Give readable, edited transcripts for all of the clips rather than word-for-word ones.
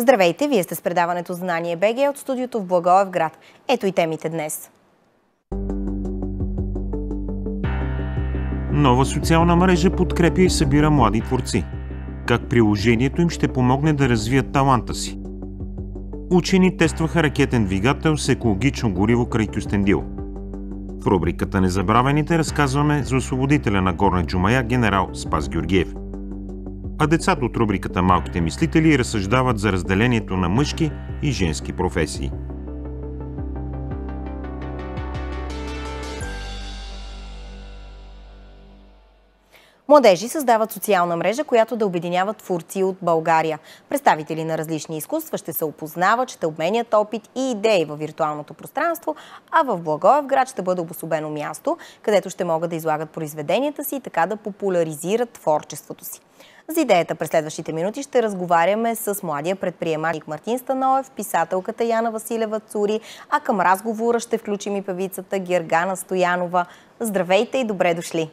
Здравейте, вие сте с предаването Знание БГ от студиото в Благоевград. Ето и темите днес. Нова социална мрежа подкрепя и събира млади творци. Как приложението им ще помогне да развият таланта си. Учени тестваха ракетен двигател с екологично гориво край Кюстендил. В рубриката Незабравените разказваме за освободителя на Горна Джумая генерал Спас Георгиев. А децата от рубриката Малките мислители разсъждават за разделението на мъжки и женски професии. Младежи създават социална мрежа, която да обединява творци от България. Представители на различни изкуства ще се опознават, ще обменят опит и идеи във виртуалното пространство, а в Благоевград ще бъде обособено място, където ще могат да излагат произведенията си и така да популяризират творчеството си. За идеята през следващите минути ще разговаряме с младия предприемач Мартин Станоев, писателката Яна Василева Цури, а към разговора ще включим и певицата Гергана Стоянова. Здравейте и добре дошли!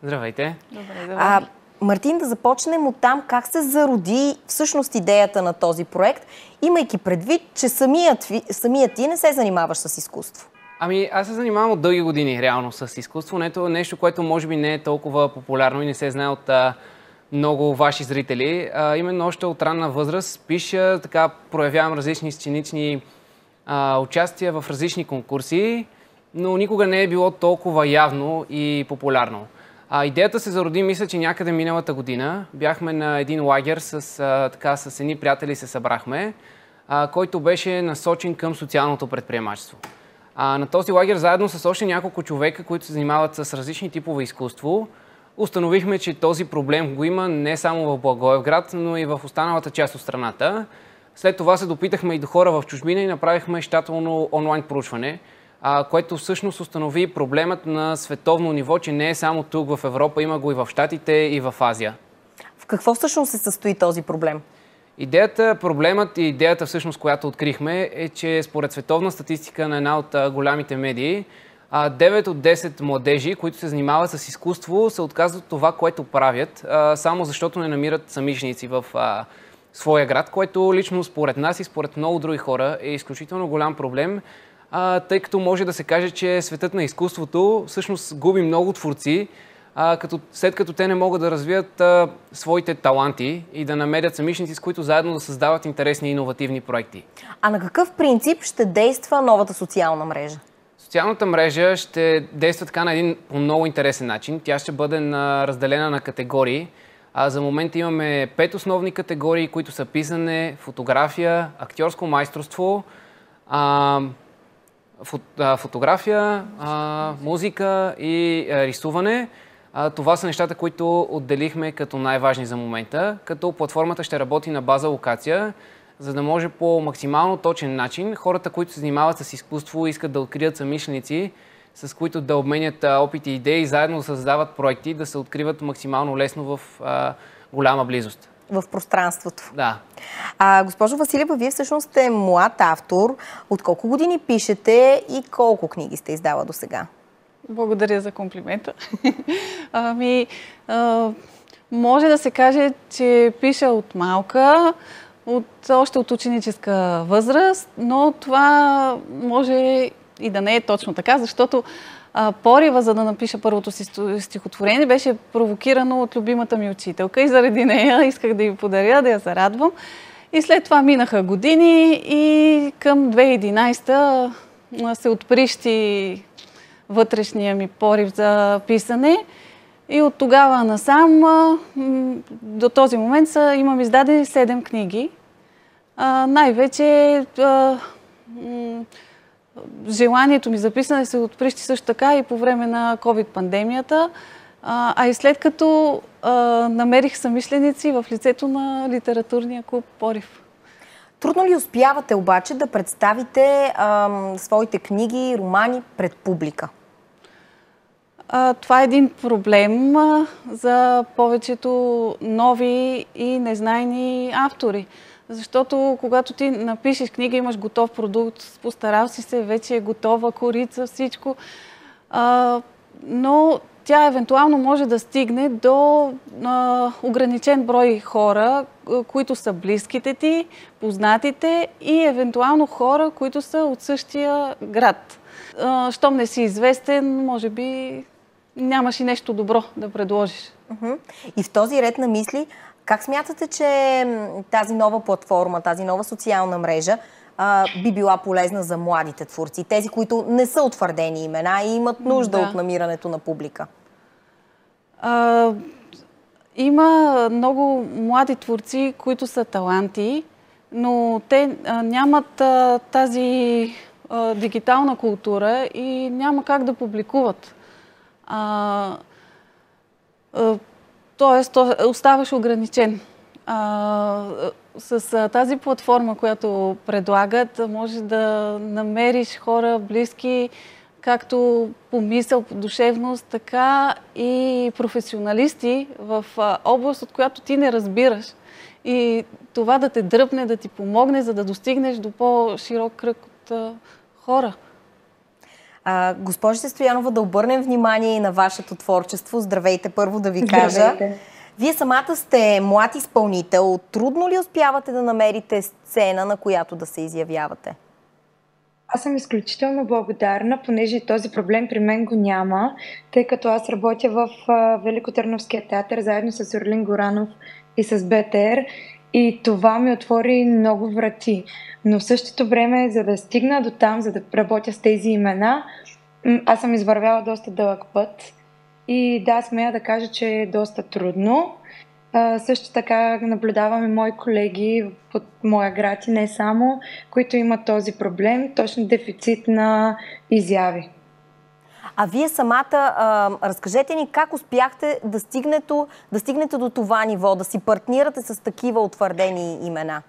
Здравейте! Добре. Мартин, да започнем от там как се зароди всъщност идеята на този проект, имайки предвид, че самият ти не се занимаваш с изкуство. Аз се занимавам от дълги години реално с изкуство. Нещо, което може би не е толкова популярно и не се знае от много ваши зрители. Именно още от ранна възраст пиша, така проявявам различни сценични участия в различни конкурси, но никога не е било толкова явно и популярно. Идеята се зароди, мисля, че някъде миналата година. Бяхме на един лагер с едни приятели се събрахме, който беше насочен към социалното предприемачество. На този лагер заедно с още няколко човека, които се занимават с различни типове изкуство, установихме, че този проблем го има не само в Благоевград, но и в останалата част от страната. След това се допитахме и до хора в чужбина и направихме щателно онлайн проучване, което всъщност установи проблемът на световно ниво, че не е само тук в Европа, има го и в Щатите, и в Азия. В какво всъщност се състои този проблем? Проблемът и идеята всъщност, която открихме, е, че според световна статистика на една от голямите медии, 9 от 10 младежи, които се занимават с изкуство, се отказват това, което правят, само защото не намират самишници в своя град, което лично според нас и според много други хора е изключително голям проблем, тъй като може да се каже, че светът на изкуството всъщност губи много творци, след като те не могат да развият своите таланти и да намерят самишници, с които заедно да създават интересни и иновативни проекти. А на какъв принцип ще действа новата социална мрежа? Социалната мрежа ще действа така на един по много интересен начин. Тя ще бъде разделена на категории. За момента имаме 5 основни категории, които са писане, фотография, актьорско майсторство, музика и рисуване. Това са нещата, които отделихме като най-важни за момента, като платформата ще работи на база локация, за да може по максимално точен начин хората, които се занимават с изкуство, искат да открият самишленици, с които да обменят опити и идеи, заедно да създават проекти, да се откриват максимално лесно в голяма близост. В пространството. Да. Госпожо Василева, вие всъщност сте млад автор. От колко години пишете и колко книги сте издала до сега? Благодаря за комплимента. Може да се каже, че пиша от малка, още от ученическа възраст, но това може и да не е точно така, защото порива, за да напиша първото си стихотворение, беше провокирано от любимата ми учителка и заради нея исках да й подаря, да я зарадвам. И след това минаха години и към 2011 се отприщи вътрешния ми порив за писане. И от тогава насам до този момент имам издадени 7 книги. Най-вече желанието ми за писане се отприщи също така и по време на COVID-пандемията, и след като намерих самишленици в лицето на литературния клуб Порив. Трудно ли успявате обаче да представите своите книги, романи пред публика? Това е един проблем за повечето нови и незнайни автори. Защото когато ти напишеш книга, имаш готов продукт, постарал си се, вече е готова корица, всичко. Но тя евентуално може да стигне до ограничен брой хора, които са близките ти, познатите и евентуално хора, които са от същия град. Щом не си известен, може би нямаш и нещо добро да предложиш. И в този ред на мисли, как смятате, че тази нова платформа, тази нова социална мрежа би била полезна за младите творци, тези, които не са утвърдени имена и имат нужда от намирането на публика? Има много млади творци, които са таланти, но те нямат тази дигитална култура и няма как да публикуват. Тоест, оставаш ограничен. С тази платформа, която предлагат, може да намериш хора близки, както по мисъл, по душевност, така и професионалисти в област, от която ти не разбираш. И това да те дръпне, да ти помогне, за да достигнеш до по-широк кръг от хора. Госпожице Стоянова, да обърнем внимание и на вашето творчество. Здравейте, първо да ви кажа. Здравейте. Вие самата сте млад изпълнител. Трудно ли успявате да намерите сцена, на която да се изявявате? Аз съм изключително благодарна, понеже този проблем при мен го няма, тъй като аз работя в Великотърновския театър заедно с Орлин Горанов и с БТР и това ми отвори много врати. Но в същото време, за да стигна до там, за да работя с тези имена, аз съм извървяла доста дълъг път и да, смея да кажа, че е доста трудно. Също така наблюдаваме мои колеги от моя град и не само, които имат този проблем, точно дефицит на изяви. А вие самата, разкажете ни как успяхте да стигнете до това ниво, да си партнирате с такива утвърдени имена?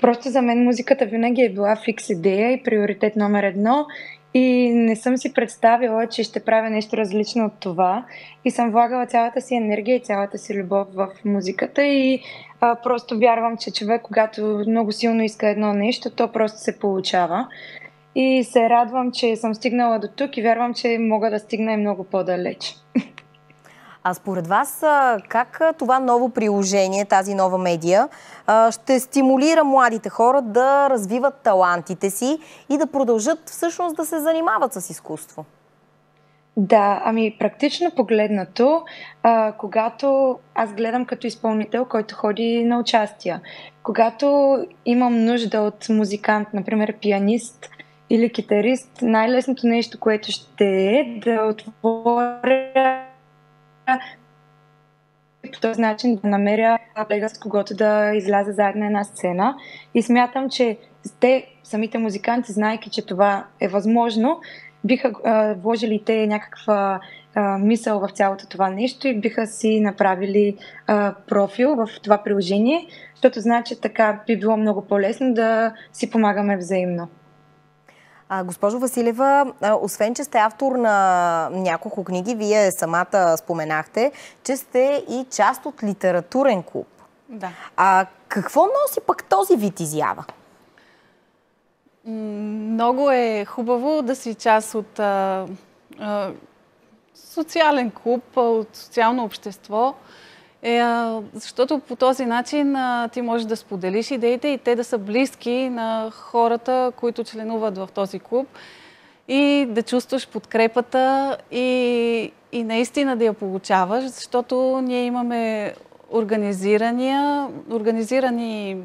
Просто за мен музиката винаги е била фикс идея и приоритет номер 1 и не съм си представила, че ще правя нещо различно от това и съм влагала цялата си енергия и цялата си любов в музиката и просто вярвам, че човек, когато много силно иска едно нещо, то просто се получава. И се радвам, че съм стигнала до тук и вярвам, че мога да стигна и много по-далеч. А според вас, как това ново приложение, тази нова медия, ще стимулира младите хора да развиват талантите си и да продължат всъщност да се занимават с изкуство? Да, ами практично погледнато, когато аз гледам като изпълнител, който ходи на участия, когато имам нужда от музикант, например пианист или китарист, най-лесното нещо, което ще е да отворя по този начин да намеря колега, с когото да изляза заедно на една сцена. И смятам, че те, самите музиканти, знаейки, че това е възможно, биха вложили те някаква мисъл в цялото това нещо и биха си направили профил в това приложение, защото значи така би било много по-лесно да си помагаме взаимно. Госпожо Василева, освен, че сте автор на няколко книги, вие самата споменахте, че сте и част от литературен клуб. Да. Какво носи пък този вид изява? Много е хубаво да си част от социален клуб, от социално общество, защото по този начин ти можеш да споделиш идеите и те да са близки на хората, които членуват в този клуб и да чувстваш подкрепата и наистина да я получаваш, защото ние имаме организирани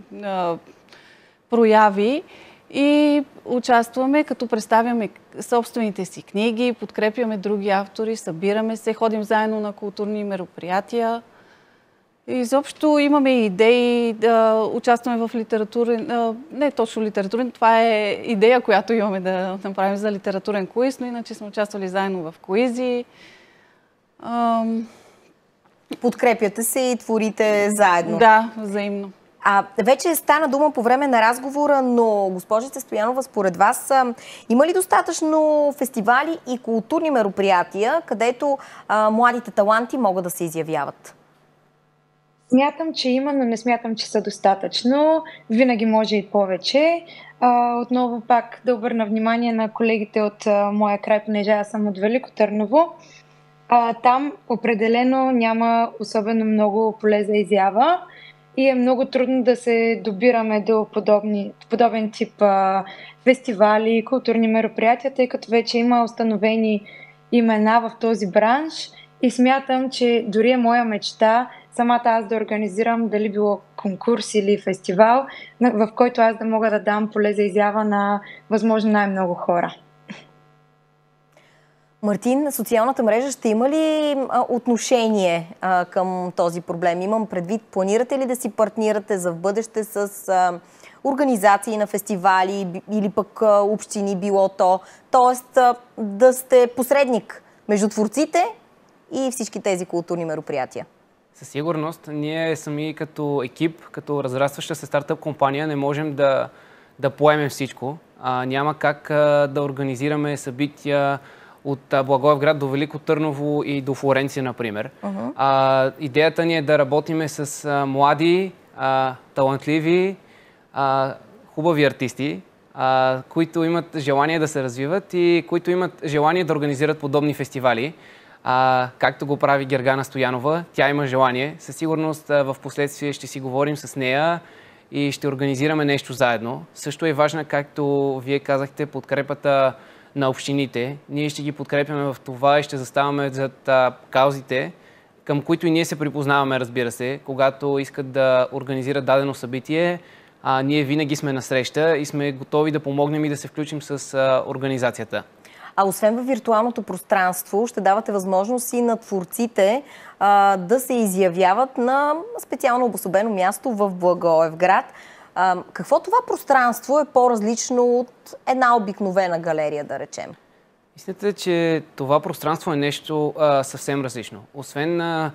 прояви и участваме, като представяме собствените си книги, подкрепяме други автори, събираме се, ходим заедно на културни мероприятия. Изобщо имаме идеи да участваме в литературен, не точно литературен, това е идея, която имаме да направим за литературен квиз, но иначе сме участвали заедно в квизи. Подкрепяте се и творите заедно. Да, взаимно. Вече стана дума по време на разговора, но госпожице Стоянова, според вас има ли достатъчно фестивали и културни мероприятия, където младите таланти могат да се изявяват? Смятам, че има, но не смятам, че са достатъчно. Винаги може и повече. Отново пак да обърна внимание на колегите от моя край, понеже аз съм от Велико Търново. Там определено няма особено много поле за изява и е много трудно да се добираме до подобен тип фестивали, културни мероприятия, тъй като вече има установени имена в този бранш и смятам, че дори е моя мечта самата аз да организирам дали било конкурс или фестивал, в който аз да мога да дам поле за изява на възможно най-много хора. Мартин, социалната мрежа ще има ли отношение към този проблем? Имам предвид, планирате ли да си партнирате за в бъдеще с организации на фестивали или пък общини било то? Тоест да сте посредник между творците и всички тези културни мероприятия. Със сигурност, ние сами като екип, като разрастваща се стартъп компания, не можем да поемем всичко. Няма как да организираме събития от Благоевград до Велико Търново и до Флоренция, например. Идеята ни е да работиме с млади, талантливи, хубави артисти, които имат желание да се развиват и които имат желание да организират подобни фестивали. Както го прави Гергана Стоянова, тя има желание. Със сигурност в последствие ще си говорим с нея и ще организираме нещо заедно. Също е важна, както вие казахте, подкрепата на общините. Ние ще ги подкрепяме в това и ще заставаме зад каузите, към които и ние се припознаваме, разбира се. Когато искат да организират дадено събитие, ние винаги сме насреща и сме готови да помогнем и да се включим с организацията. А освен във виртуалното пространство, ще давате възможност и на творците да се изявяват на специално обособено място в Благоевград. Какво това пространство е по-различно от една обикновена галерия, да речем? Истината е, че това пространство е нещо съвсем различно. Освен на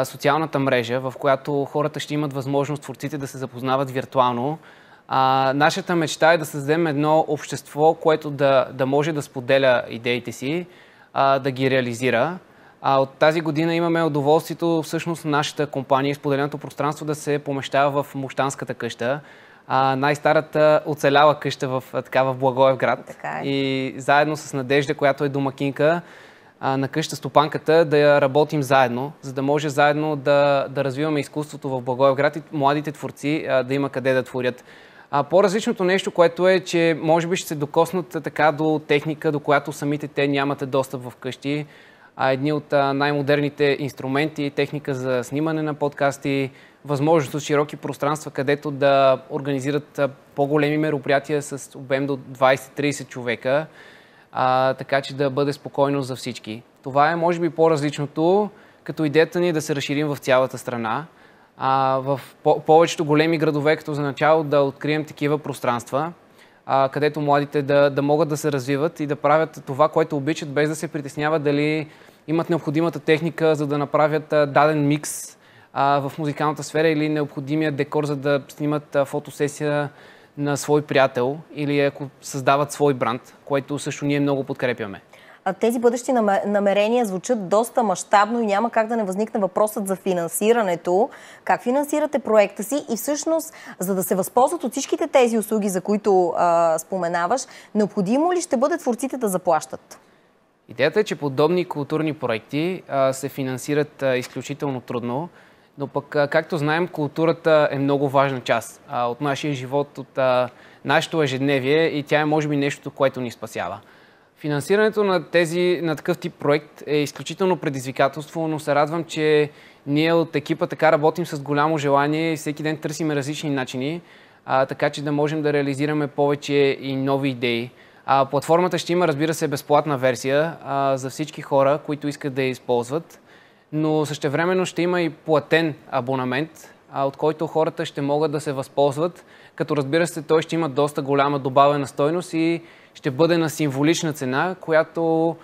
социалната мрежа, в която хората ще имат възможност творците да се запознават виртуално, нашата мечта е да създадем едно общество, което да може да споделя идеите си, да ги реализира. От тази година имаме удоволствието всъщност нашата компания, споделеното пространство, да се помещава в Мощанската къща. Най-старата оцеляла къща в Благоевград. И заедно с Надежда, която е домакинка на къща Стопанката, да работим заедно, за да може заедно да развиваме изкуството в Благоевград и младите творци да има къде да творят. По-различното нещо, което е, че може би ще се докоснат така до техника, до която самите те нямате достъп в къщи. Едни от най-модерните инструменти, техника за снимане на подкасти, възможност от широки пространства, където да организират по-големи мероприятия с обем до 20-30 човека, така че да бъде спокойно за всички. Това е, може би, по-различното, като идеята ни е да се разширим в цялата страна. В повечето големи градове, като за начало да открием такива пространства, където младите да могат да се развиват и да правят това, което обичат, без да се притесняват дали имат необходимата техника, за да направят даден микс в музикалната сфера или необходимия декор, за да снимат фотосесия на свой приятел или ако създават свой бранд, което също ние много подкрепяме. Тези бъдещи намерения звучат доста мащабно и няма как да не възникне въпросът за финансирането. Как финансирате проекта си и всъщност, за да се възползват от всичките тези услуги, за които споменаваш, необходимо ли ще бъде творците да заплащат? Идеята е, че подобни културни проекти се финансират изключително трудно, но пък, както знаем, културата е много важна част от нашия живот, от нашето ежедневие и тя е, може би, нещото, което ни спасява. Финансирането на такъв тип проект е изключително предизвикателство, но се радвам, че ние от екипа така работим с голямо желание и всеки ден търсим различни начини, така че да можем да реализираме повече и нови идеи. Платформата ще има, разбира се, безплатна версия за всички хора, които искат да я използват, но същевременно ще има и платен абонамент, от който хората ще могат да се възползват, като, разбира се, той ще има доста голяма добавена стойност и ще бъде на символична цена, която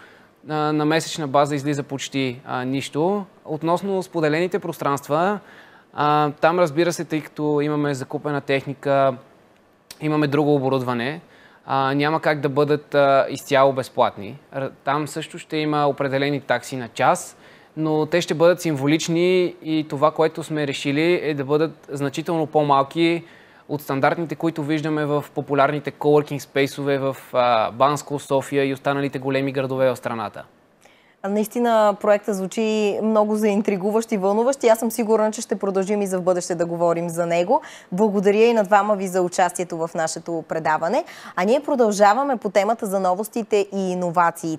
на месечна база излиза почти нищо. Относно споделените пространства, там, разбира се, тъй като имаме закупена техника, имаме друго оборудване, няма как да бъдат изцяло безплатни. Там също ще има определени такси на час, но те ще бъдат символични и това, което сме решили, е да бъдат значително по-малки от стандартните, които виждаме в популярните coworking спейсове в Банско, София и останалите големи градове в страната. Наистина проектът звучи много заинтригуващ и вълнуващ и аз съм сигурна, че ще продължим и за в бъдеще да говорим за него. Благодаря и на двама ви за участието в нашето предаване. А ние продължаваме по темата за новостите и иновациите.